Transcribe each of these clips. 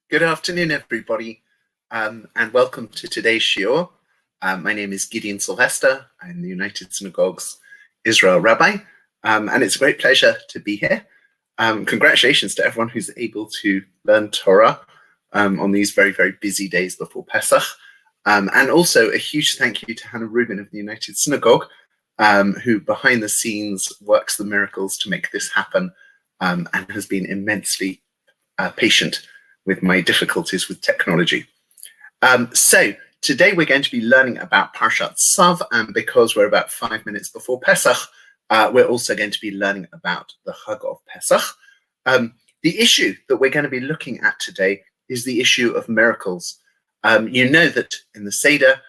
Good afternoon, everybody, and welcome to today's shiur. My name is Gideon Sylvester. I'm the United Synagogue's Israel Rabbi, and it's a great pleasure to be here. Congratulations to everyone who's able to learn Torah on these very, very busy days before Pesach. And also a huge thank you to Hannah Rubin of the United Synagogue, who behind the scenes works the miracles to make this happen and has been immensely patient with my difficulties with technology. So today we're going to be learning about Parashat Tzav, and because we're about 5 minutes before Pesach, we're also going to be learning about the Chag of Pesach. The issue that we're going to be looking at today is the issue of miracles. You know that in the Seder,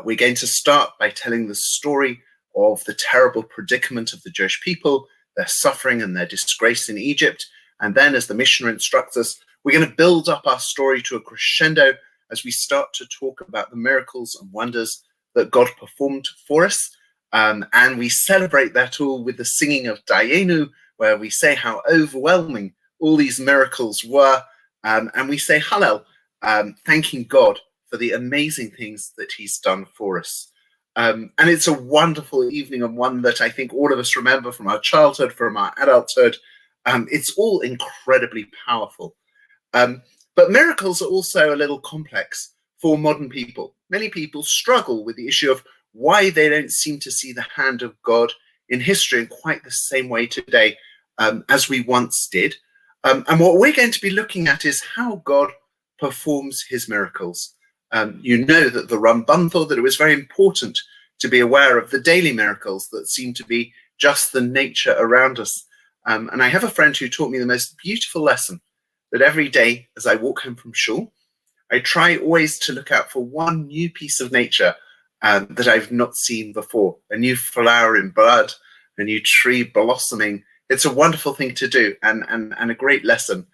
we're going to start by telling the story of the terrible predicament of the Jewish people, their suffering and their disgrace in Egypt. And then, as the Mishnah instructs us, we're going to build up our story to a crescendo as we start to talk about the miracles and wonders that God performed for us. And we celebrate that all with the singing of Dayenu, where we say how overwhelming all these miracles were. And we say Hallel, thanking God for the amazing things that he's done for us. And it's a wonderful evening, and one that I think all of us remember from our childhood, from our adulthood. It's all incredibly powerful. But miracles are also a little complex for modern people. Many people struggle with the issue of why they don't seem to see the hand of God in history in quite the same way today as we once did. And what we're going to be looking at is how God performs his miracles. You know that the Rambam thought that it was very important to be aware of the daily miracles that seem to be just the nature around us. And I have a friend who taught me the most beautiful lesson, that every day as I walk home from shul, I try always to look out for one new piece of nature that I've not seen before, a new flower in bud, a new tree blossoming. It's a wonderful thing to do and a great lesson,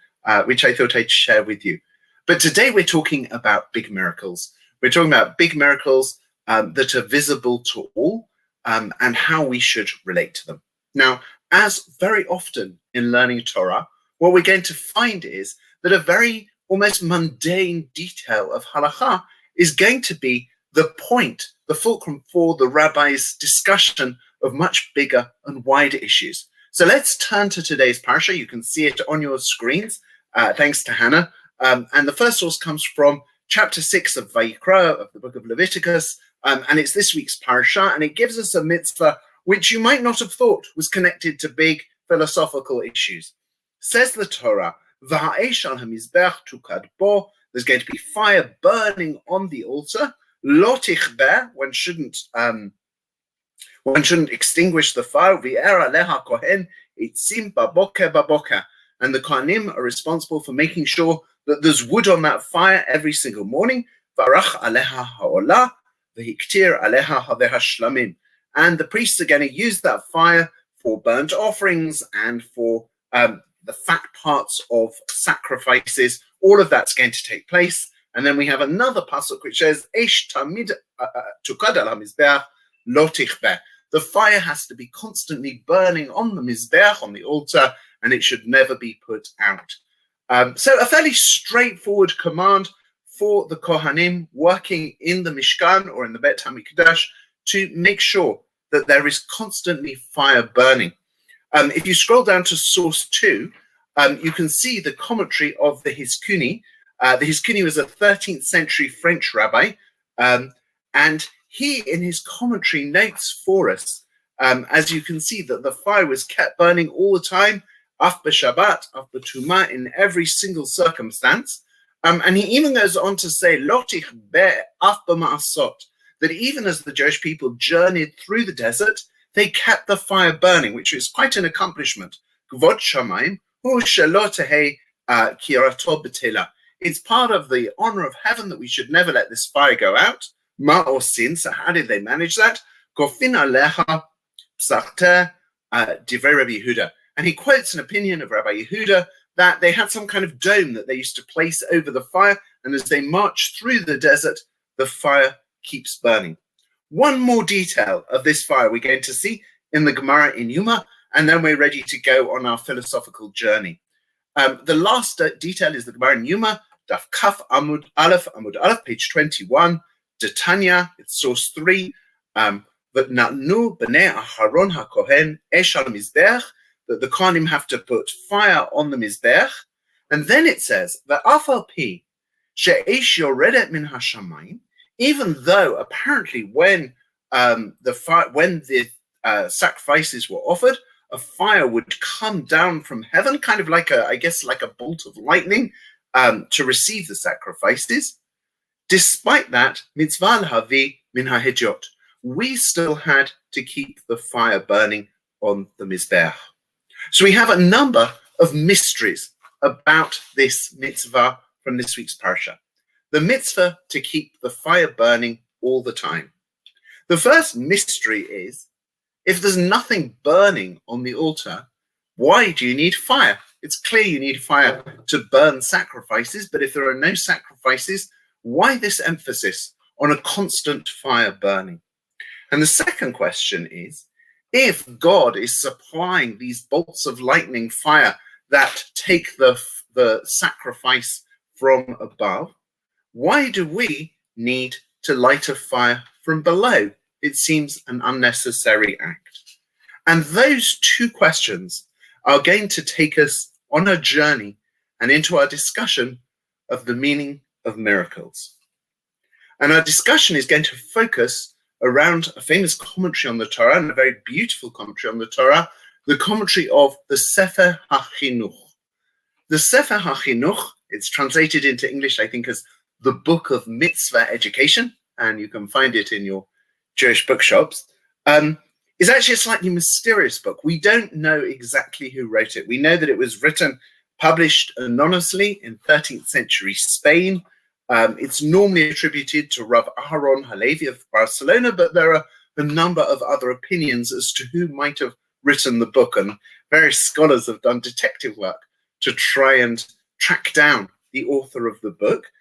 which I thought I'd share with you. But today we're talking about big miracles. We're talking about big miracles that are visible to all and how we should relate to them. Now, as very often in learning Torah, what we're going to find is that a very almost mundane detail of halakha is going to be the point, the fulcrum for the rabbi's discussion of much bigger and wider issues. So let's turn to today's parasha. You can see it on your screens, thanks to Hannah. And the first source comes from chapter 6 of Vayikra, of the book of Leviticus, and it's this week's parasha, and it gives us a mitzvah which you might not have thought was connected to big philosophical issues. Says the Torah, V'ha'esh al hamizbech tukad bo, there's going to be fire burning on the altar. Lo tichbeh, one shouldn't extinguish the fire. V'er aleha kohen itzim baboker baboker, and the kohanim are responsible for making sure that there's wood on that fire every single morning. V'arach aleha ha'olah, v'hiktir aleha haveha shlamim, and the priests are going to use that fire for burnt offerings and for the fat parts of sacrifices. All of that's going to take place. And then we have another pasuk which says, Eish tamid tukad al hamizbeach lo tichbeh. The fire has to be constantly burning on the mizbeach, on the altar, and it should never be put out. So a fairly straightforward command for the Kohanim working in the Mishkan or in the Bet HaMikdash to make sure that there is constantly fire burning. If you scroll down to source 2, you can see the commentary of the Hizkuni. The Hizkuni was a 13th century French rabbi, and he, in his commentary, notes for us, as you can see, that the fire was kept burning all the time, af b'Shabbat, af b'Tumah, in every single circumstance. And he even goes on to say, lotich be af b'ma'asot, that even as the Jewish people journeyed through the desert, they kept the fire burning, which is quite an accomplishment. Kvod shamayim hu shelo tehei kirato b'tela. It's part of the honor of heaven that we should never let this fire go out. Ma osin, so how did they manage that? Kofin aleha psachter divrei Rabbi Yehuda. And he quotes an opinion of Rabbi Yehuda that they had some kind of dome that they used to place over the fire, and as they marched through the desert, the fire keeps burning. One more detail of this fire we're going to see in the Gemara in Yuma, and then we're ready to go on our philosophical journey. The last detail is the Gemara in Yuma, Daf Kaf Amud Aleph, page 21, Tanya, it's source 3, V'natnu b'nei Aharon HaKohen esh al mizbech, that the Kohanim have to put fire on the mizbech, and then it says, V'af al pi she'esh yoredet min hashamayim, even though apparently when the sacrifices were offered, a fire would come down from heaven, kind of like like a bolt of lightning, to receive the sacrifices. Despite that, mitzvah havi min hahejot, we still had to keep the fire burning on the mizbeach. So we have a number of mysteries about this mitzvah from this week's parasha. The mitzvah to keep the fire burning all the time. The first mystery is, if there's nothing burning on the altar, why do you need fire? It's clear you need fire to burn sacrifices, but if there are no sacrifices, why this emphasis on a constant fire burning? And the second question is, if God is supplying these bolts of lightning fire that take the sacrifice from above, why do we need to light a fire from below? It seems an unnecessary act. And those two questions are going to take us on a journey and into our discussion of the meaning of miracles. And our discussion is going to focus around a famous commentary on the Torah, and a very beautiful commentary on the Torah, the commentary of the Sefer HaChinuch. The Sefer HaChinuch, it's translated into English, I think, as the Book of Mitzvah Education, and you can find it in your Jewish bookshops, is actually a slightly mysterious book. We don't know exactly who wrote it. We know that it was published anonymously in 13th century Spain. It's normally attributed to Rav Aharon Halevi of Barcelona, but there are a number of other opinions as to who might have written the book, and various scholars have done detective work to try and track down the author of the book.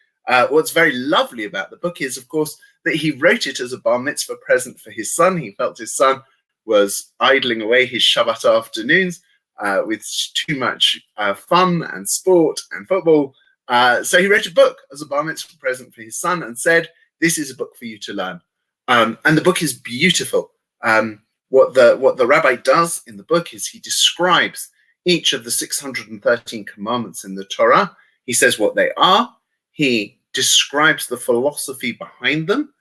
What's very lovely about the book is, of course, that he wrote it as a bar mitzvah present for his son. He felt his son was idling away his Shabbat afternoons with too much fun and sport and football. So he wrote a book as a bar mitzvah present for his son and said, this is a book for you to learn. And the book is beautiful. What the rabbi does in the book is he describes each of the 613 commandments in the Torah. He says what they are. He describes the philosophy behind them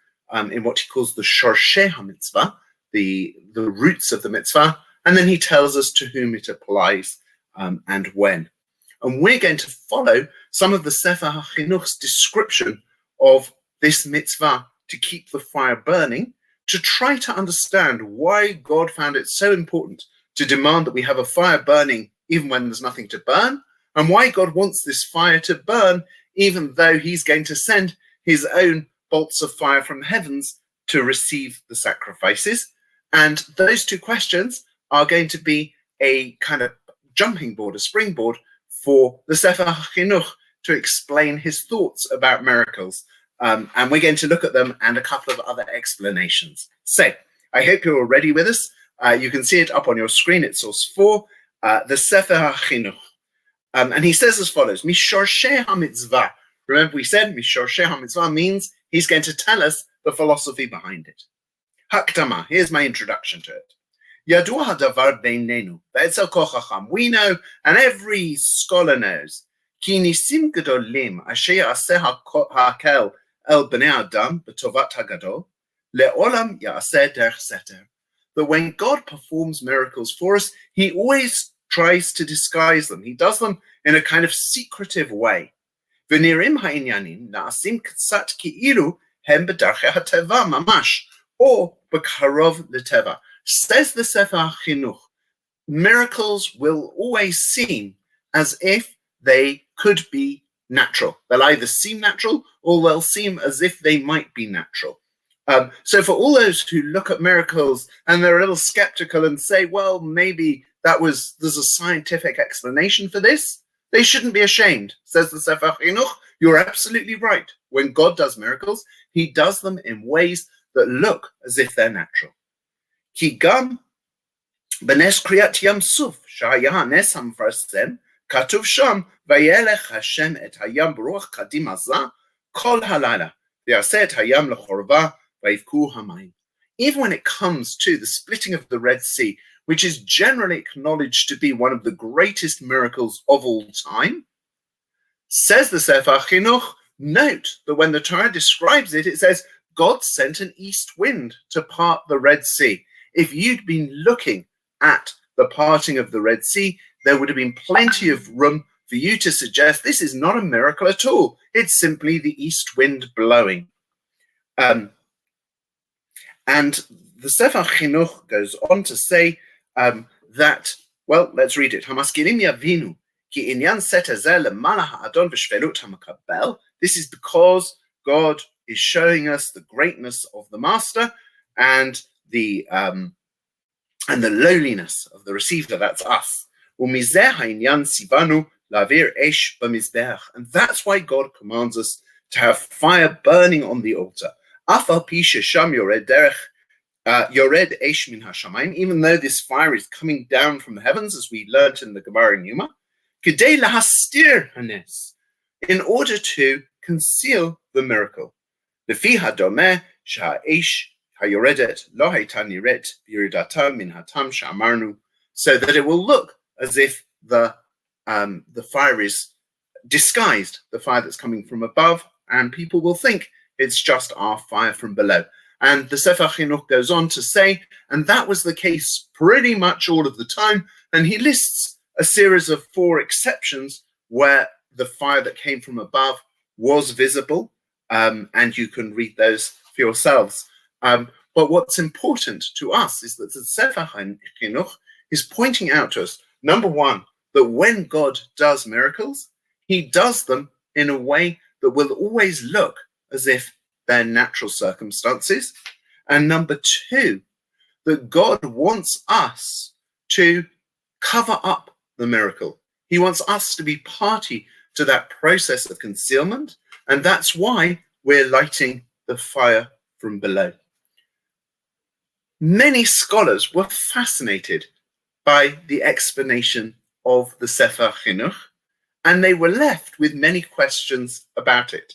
in what he calls the shorshei HaMitzvah, the roots of the mitzvah, and then he tells us to whom it applies and when. And we're going to follow some of the Sefer HaChinuch's description of this mitzvah to keep the fire burning, to try to understand why God found it so important to demand that we have a fire burning even when there's nothing to burn, and why God wants this fire to burn even though he's going to send his own bolts of fire from the heavens to receive the sacrifices. And those two questions are going to be a kind of jumping board, a springboard for the Sefer HaChinuch to explain his thoughts about miracles. And we're going to look at them and a couple of other explanations. So I hope you're all ready with us. You can see it up on your screen. It's source 4, the Sefer HaChinuch. And he says as follows, Mishorshei HaMitzvah. Remember we said Mishorshei HaMitzvah means he's going to tell us the philosophy behind it. Hakdama, here's my introduction to it. Yadua hadavar beinenu, ve'etzel kol chacham. We know, and every scholar knows, ki nisim gedolim asher ya'aseh ha'kel el bnei adam b'tovat hagadol, le'olam ya'aseh derech seter. That when God performs miracles for us, he always tries to disguise them. He does them in a kind of secretive way. V'nirim ha'inyanim na'asim ktsat ki'ilu hem b'darchei ha'teva mamash, or b'karov l'teva. Says the Sefer HaChinuch, miracles will always seem as if they could be natural. They'll either seem natural or they'll seem as if they might be natural. So for all those who look at miracles and they're a little skeptical and say, well, maybe there's a scientific explanation for this, they shouldn't be ashamed. Says the Sefer HaChinuch, you're absolutely right. When God does miracles, he does them in ways that look as if they're natural. Ki gam b'nes kriyat yam suf shahaya hanes hamfarasem Katuv sham, vayelech Hashem et hayam b'ruach kadim azah kol halayla, v'yaseh et hayam lechorva, vayivku hamayim. Even when it comes to the splitting of the Red Sea, which is generally acknowledged to be one of the greatest miracles of all time, says the Sefer Chinuch, note that when the Torah describes it, it says, God sent an east wind to part the Red Sea. If you'd been looking at the parting of the Red Sea, there would have been plenty of room for you to suggest this is not a miracle at all. It's simply the east wind blowing. And the Sefer Chinuch goes on to say that, well, let's read it. Hamaskilim yavinu ki inyan set hazeh lemala ha'adon v'shvelut hamakabel. This is because God is showing us the greatness of the master and the lowliness of the receiver. That's us. Umizeh ha'inyan sivanu lavir esh b'mizbeach. And that's why God commands us to have fire burning on the altar. Afal pi shesham yored derech yored esh min hashamayim, even though this fire is coming down from the heavens, as we learnt in the Gemara in Yuma, kedei lahastir hanes, in order to conceal the miracle. Lefi hadomeh sha'esh hayoredet lo hayta niret b'yiridata min hatam sha'amarnu, so that it will look as if the fire is disguised, the fire that's coming from above, and people will think it's just our fire from below. And the Sefer Chinuch goes on to say, and that was the case pretty much all of the time, and he lists a series of 4 exceptions where the fire that came from above was visible, and you can read those for yourselves. But what's important to us is that the Sefer Chinuch is pointing out to us, number one, that when God does miracles, he does them in a way that will always look as if they're natural circumstances. And number 2, that God wants us to cover up the miracle. He wants us to be party to that process of concealment, and that's why we're lighting the fire from below. Many scholars were fascinated by the explanation of the Sefer Chinuch, and they were left with many questions about it.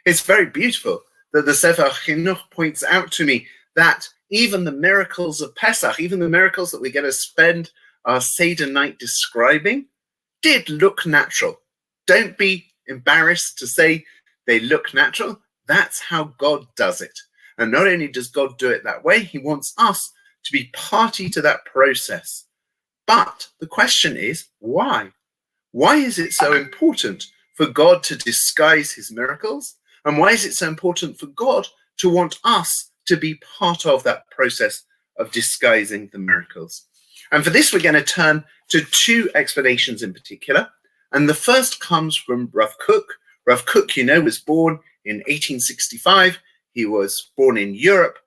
It's very beautiful that the Sefer Chinuch points out to me that even the miracles of Pesach, even the miracles that we're going to spend our Seder night describing, did look natural. Don't be embarrassed to say they look natural. That's how God does it. And not only does God do it that way, he wants us to be party to that process. But the question is, why? Why is it so important for God to disguise his miracles? And why is it so important for God to want us to be part of that process of disguising the miracles? And for this, we're going to turn to 2 explanations in particular. And the first comes from Rav Kook. Rav Kook, you know, was born in 1865. He was born in Europe.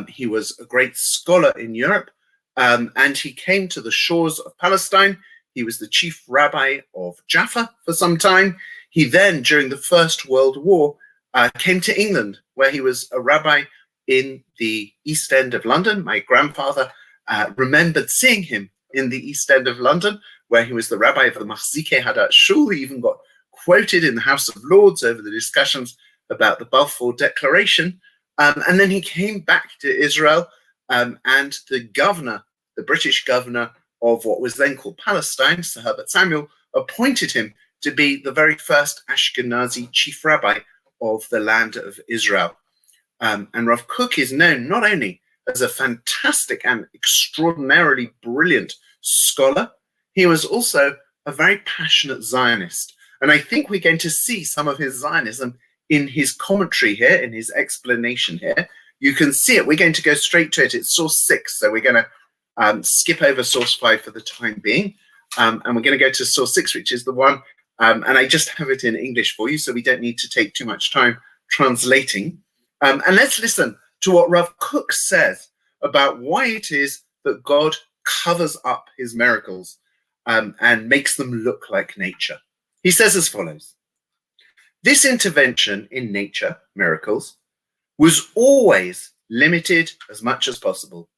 He was a great scholar in Europe. And he came to the shores of Palestine. He was the chief rabbi of Jaffa for some time. He then, during the First World War, came to England, where he was a rabbi in the East End of London. My grandfather remembered seeing him in the East End of London, where he was the rabbi of the Machzikei Hadat Shul. He even got quoted in the House of Lords over the discussions about the Balfour Declaration. And then he came back to Israel, and the governor, the British governor of what was then called Palestine, Sir Herbert Samuel, appointed him to be the very first Ashkenazi chief rabbi of the land of Israel. And Rav Kook is known not only as a fantastic and extraordinarily brilliant scholar, he was also a very passionate Zionist. And I think we're going to see some of his Zionism in his commentary here, in his explanation here. You can see it. We're going to go straight to it. It's source 6, so we're going to skip over source 5 for the time being. And we're going to go to source 6, which is the one, and I just have it in English for you, so we don't need to take too much time translating. And let's listen to what Rav Kook says about why it is that God covers up his miracles and makes them look like nature. He says as follows: this intervention in nature, miracles, was always limited as much as possible,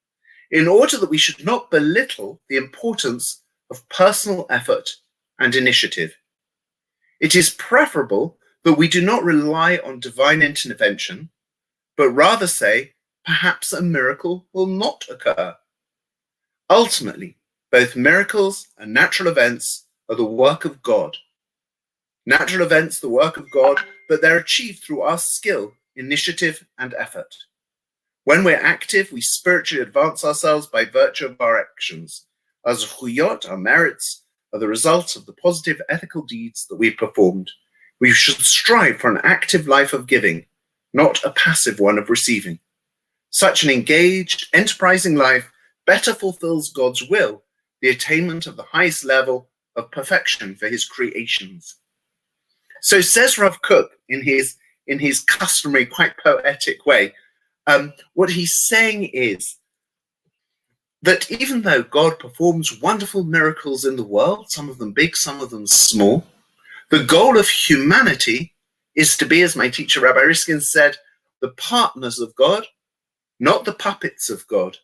in order that we should not belittle the importance of personal effort and initiative. It is preferable that we do not rely on divine intervention, but rather say, perhaps a miracle will not occur. Ultimately, both miracles and natural events are the work of God. Natural events, the work of God, but they're achieved through our skill, initiative, and effort. When we're active, we spiritually advance ourselves by virtue of our actions. Our zechuyot, our merits, are the result of the positive ethical deeds that we've performed. We should strive for an active life of giving, not a passive one of receiving. Such an engaged, enterprising life better fulfills God's will, the attainment of the highest level of perfection for his creations. So says Rav Kook in his customary, quite poetic way, what he's saying is that even though God performs wonderful miracles in the world, some of them big, some of them small, the goal of humanity is to be, as my teacher Rabbi Riskin said, the partners of God, not the puppets of God.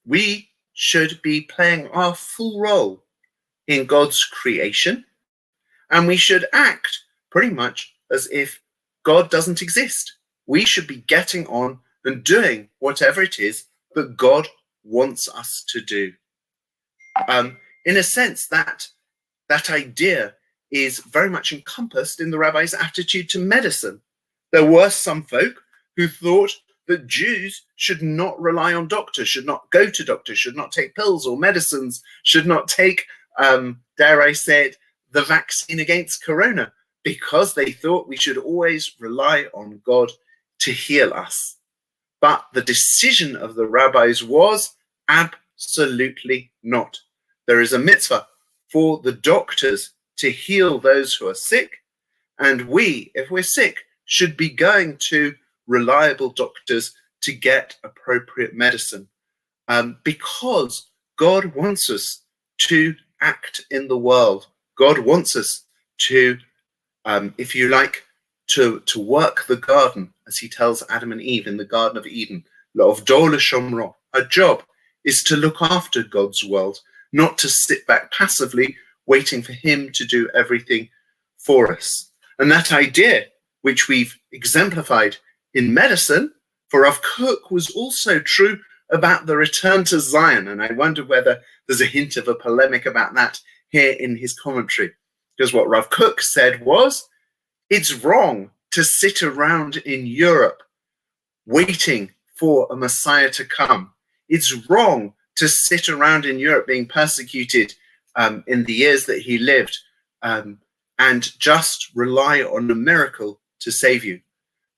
We should be playing our full role in God's creation, and we should act pretty much as if God doesn't exist. We should be getting on and doing whatever it is that God wants us to do. In a sense, that idea is very much encompassed in the rabbi's attitude to medicine. There were some folk who thought that Jews should not rely on doctors, should not go to doctors, should not take pills or medicines, should not take, dare I say it, the vaccine against corona, because they thought we should always rely on God to heal us. But the decision of the rabbis was absolutely not. There is a mitzvah for the doctors to heal those who are sick, and we, if we're sick, should be going to reliable doctors to get appropriate medicine, because God wants us to act in the world. God wants us to, if you like, to work the garden, as he tells Adam and Eve in the Garden of Eden. L'ovdo l'shomro. Our job is to look after God's world, not to sit back passively waiting for him to do everything for us. And that idea, which we've exemplified in medicine, for Rav Kook, was also true about the return to Zion. And I wonder whether there's a hint of a polemic about that here in his commentary. Because what Rav Kook said was, it's wrong to sit around in Europe waiting for a Messiah to come. It's wrong to sit around in Europe being persecuted in the years that he lived and just rely on a miracle to save you.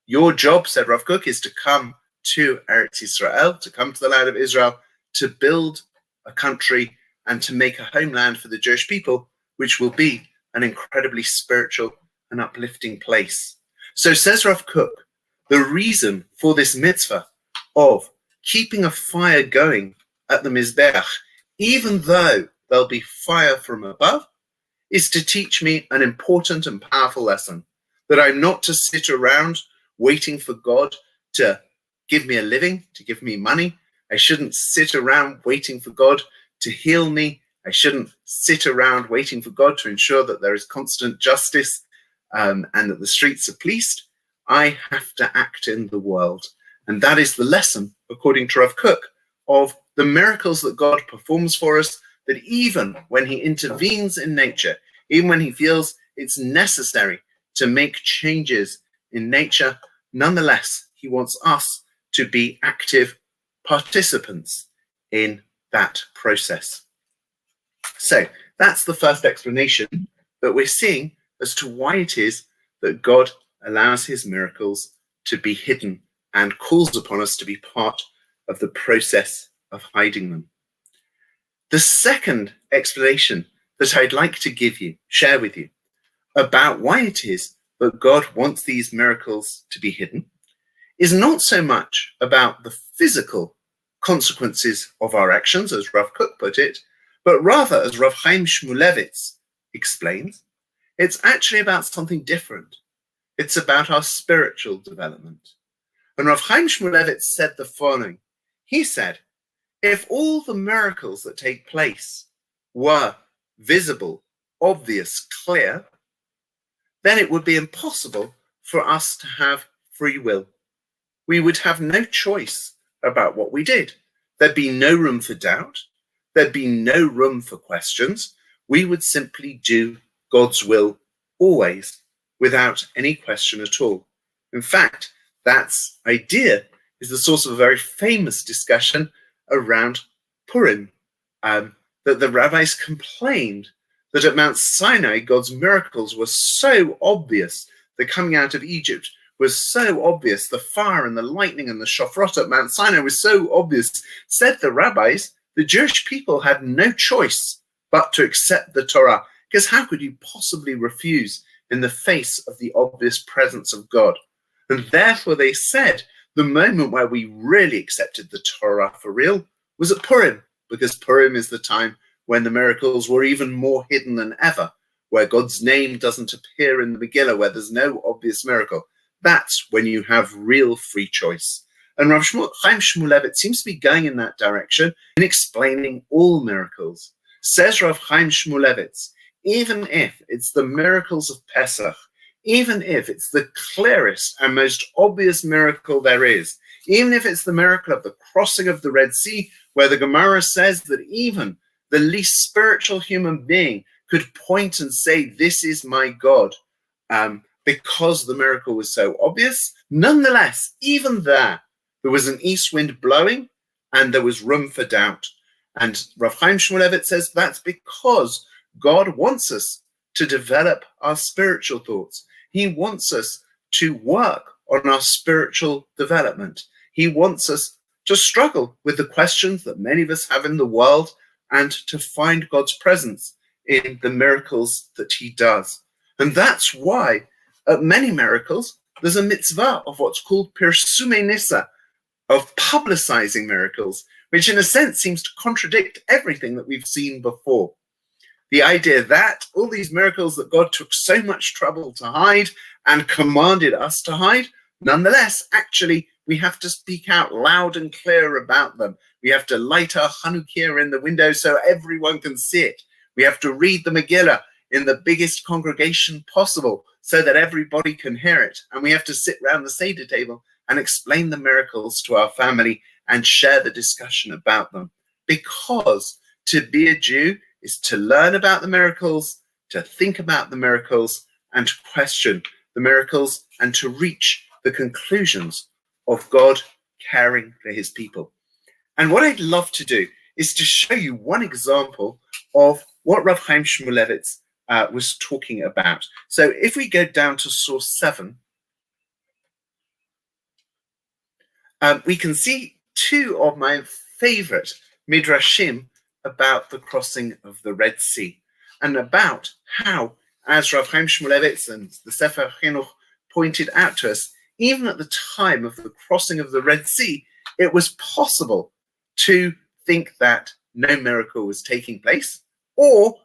Your job, said Rav Kook, is to come to Eretz Israel, to come to the land of Israel, to build a country and to make a homeland for the Jewish people, which will be an incredibly spiritual and uplifting place. So says Rav Kook, the reason for this mitzvah of keeping a fire going at the Mizbeach, even though there'll be fire from above, is to teach me an important and powerful lesson, that I'm not to sit around waiting for God to give me a living, to give me money. I shouldn't sit around waiting for God to heal me. I shouldn't sit around waiting for God to ensure that there is constant justice and that the streets are policed. I have to act in the world. And that is the lesson, according to Rav Kook, of the miracles that God performs for us, that even when he intervenes in nature, even when he feels it's necessary to make changes in nature, nonetheless, he wants us to be active participants in that process. So that's the first explanation that we're seeing as to why it is that God allows his miracles to be hidden and calls upon us to be part of the process of hiding them. The second explanation that I'd like to share with you about why it is that God wants these miracles to be hidden is not so much about the physical consequences of our actions, as Rav Kook put it, but rather, as Rav Chaim Shmulevitz explains, it's actually about something different. It's about our spiritual development. And Rav Chaim Shmulevitz said the following. He said, if all the miracles that take place were visible obvious, clear, then it would be impossible for us to have free will. We would have no choice about what we did. There'd be no room for doubt. There'd be no room for questions. We would simply do God's will always, without any question at all. In fact, that idea is the source of a very famous discussion around Purim, that the rabbis complained that at Mount Sinai, God's miracles were so obvious. The coming out of Egypt was so obvious. The fire and the lightning and the shofrot at Mount Sinai was so obvious. Said the rabbis, the Jewish people had no choice but to accept the Torah, because how could you possibly refuse in the face of the obvious presence of God? And therefore they said the moment where we really accepted the Torah for real was at Purim, because Purim is the time when the miracles were even more hidden than ever, where God's name doesn't appear in the Megillah, where there's no obvious miracle. That's when you have real free choice. And Rav Chaim Shmulevitz seems to be going in that direction in explaining all miracles. Says Rav Chaim Shmulevitz, even if it's the miracles of Pesach, even if it's the clearest and most obvious miracle there is, even if it's the miracle of the crossing of the Red Sea, where the Gemara says that even the least spiritual human being could point and say, this is my God, because the miracle was so obvious, nonetheless, even there was an east wind blowing and there was room for doubt. And Rav Chaim Shmulevitz says that's because God wants us to develop our spiritual thoughts. He wants us to work on our spiritual development. He wants us to struggle with the questions that many of us have in the world and to find God's presence in the miracles that he does. And that's why at many miracles, there's a mitzvah of what's called Persumenessa, of publicizing miracles, which in a sense seems to contradict everything that we've seen before. The idea that all these miracles that God took so much trouble to hide and commanded us to hide, nonetheless, actually, we have to speak out loud and clear about them. We have to light our Hanukkah in the window so everyone can see it. We have to read the Megillah in the biggest congregation possible so that everybody can hear it. And we have to sit around the Seder table and explain the miracles to our family and share the discussion about them. Because to be a Jew is to learn about the miracles, to think about the miracles, and to question the miracles, and to reach the conclusions of God caring for his people. And what I'd love to do is to show you one example of what Rav Chaim Shmulevitz was talking about. So if we go down to source 7, we can see two of my favorite midrashim about the crossing of the Red Sea, and about how, as Rav Chaim Shmulevitz and the Sefer Chinuch pointed out to us, even at the time of the crossing of the Red Sea, it was possible to think that no miracle was taking place, or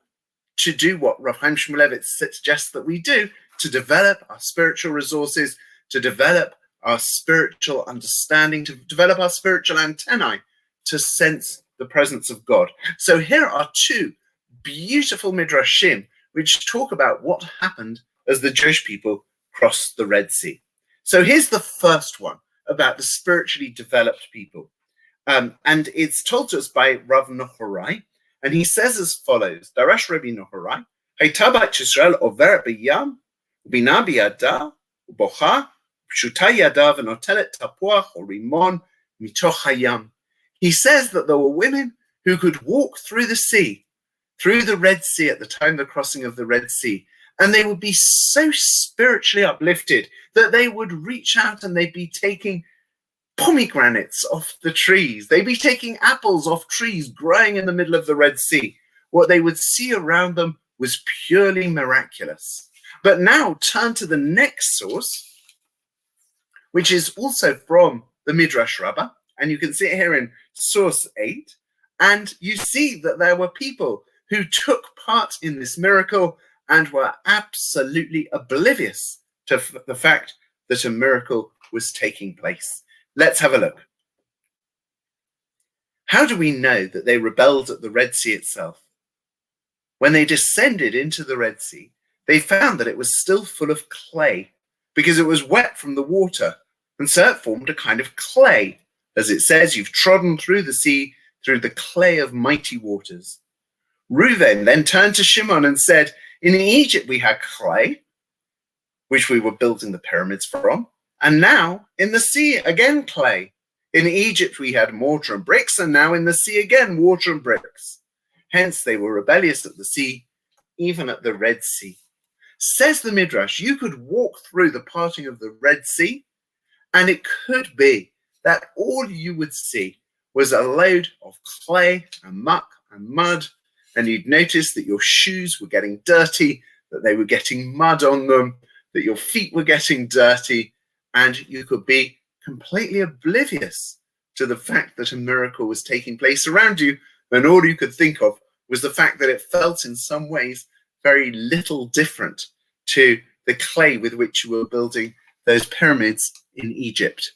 to do what Rav Chaim Shmulevitz suggests that we do, to develop our spiritual resources, to develop our spiritual understanding, to develop our spiritual antennae, to sense the presence of God. So here are two beautiful midrashim which talk about what happened as the Jewish people crossed the Red Sea. So here's the first one about the spiritually developed people. And it's told to us by Rav Nehorai, and he says as follows: Darash Rabbi Nehorai, Hayta bat Yisrael overet b'yam, ubina biyada, ubocha, pshuta yada v'notelet tapuach or rimon mitoch hayam. He says that there were women who could walk through the sea, through the Red Sea at the time of the crossing of the Red Sea, and they would be so spiritually uplifted that they would reach out and they'd be taking pomegranates off the trees. They'd be taking apples off trees growing in the middle of the Red Sea. What they would see around them was purely miraculous. But now turn to the next source, which is also from the Midrash Rabbah, and you can see it here in source 8, and you see that there were people who took part in this miracle and were absolutely oblivious to the fact that a miracle was taking place. Let's have a look. How do we know that they rebelled at the Red Sea itself? when they descended into the Red Sea, they found that it was still full of clay because it was wet from the water. And so it formed a kind of clay. As it says, you've trodden through the sea, through the clay of mighty waters. Reuben then turned to Shimon and said, in Egypt we had clay, which we were building the pyramids from, and now in the sea again clay. In Egypt we had mortar and bricks, and now in the sea again water and bricks. Hence they were rebellious at the sea, even at the Red Sea. Says the Midrash, you could walk through the parting of the Red Sea, and it could be that all you would see was a load of clay and muck and mud, and you'd notice that your shoes were getting dirty, that they were getting mud on them, that your feet were getting dirty, and you could be completely oblivious to the fact that a miracle was taking place around you, and all you could think of was the fact that it felt in some ways very little different to the clay with which you were building those pyramids in Egypt.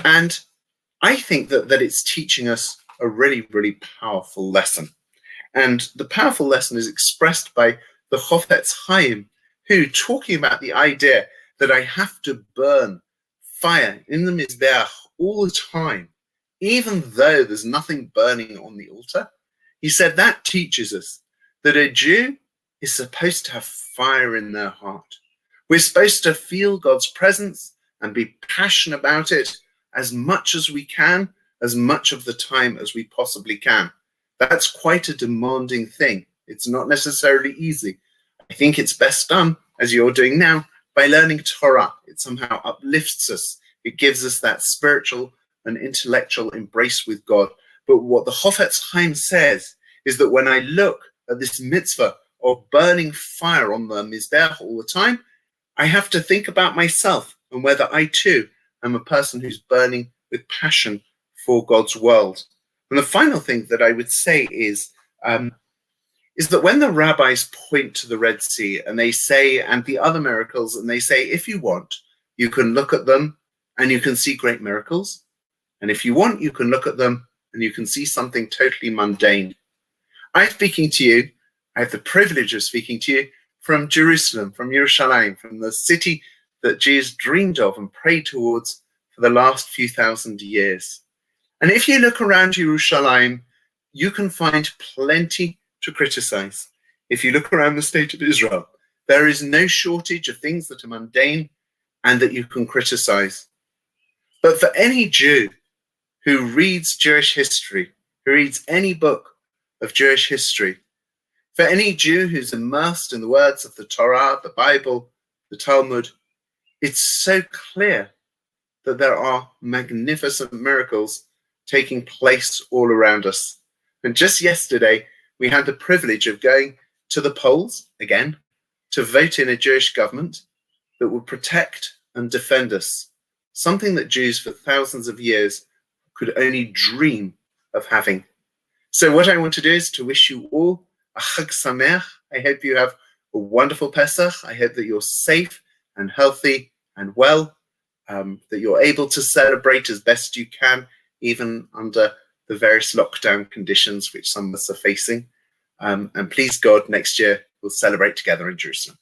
And I think that it's teaching us a really, really powerful lesson. And the powerful lesson is expressed by the Chofetz Chaim, who, talking about the idea that I have to burn fire in the Mizbeach all the time, even though there's nothing burning on the altar, he said that teaches us that a Jew is supposed to have fire in their heart. We're supposed to feel God's presence and be passionate about it as much as we can, as much of the time as we possibly can. That's quite a demanding thing. It's not necessarily easy. I think it's best done, as you're doing now, by learning Torah. It somehow uplifts us. It gives us that spiritual and intellectual embrace with God. But what the Chofetz Chaim says is that when I look at this mitzvah of burning fire on the Mizbeach all the time, I have to think about myself and whether I too am a person who's burning with passion for God's world. And the final thing that I would say is that when the rabbis point to the Red Sea and they say, and the other miracles, and they say, if you want, you can look at them and you can see great miracles. And if you want, you can look at them and you can see something totally mundane. I'm speaking to you, I have the privilege of speaking to you from Jerusalem, from Yerushalayim, from the city that Jews dreamed of and prayed towards for the last few thousand years. And if you look around Yerushalayim, you can find plenty to criticize. If you look around the state of Israel, there is no shortage of things that are mundane and that you can criticize. But for any Jew who reads Jewish history, who reads any book of Jewish history, for any Jew who's immersed in the words of the Torah, the Bible, the Talmud, it's so clear that there are magnificent miracles taking place all around us. And just yesterday, we had the privilege of going to the polls again to vote in a Jewish government that would protect and defend us, something that Jews for thousands of years could only dream of having. So what I want to do is to wish you all a Chag Sameach. I hope you have a wonderful Pesach. I hope that you're safe and healthy and well, that you're able to celebrate as best you can, even under the various lockdown conditions which some of us are facing. And please God, next year we'll celebrate together in Jerusalem.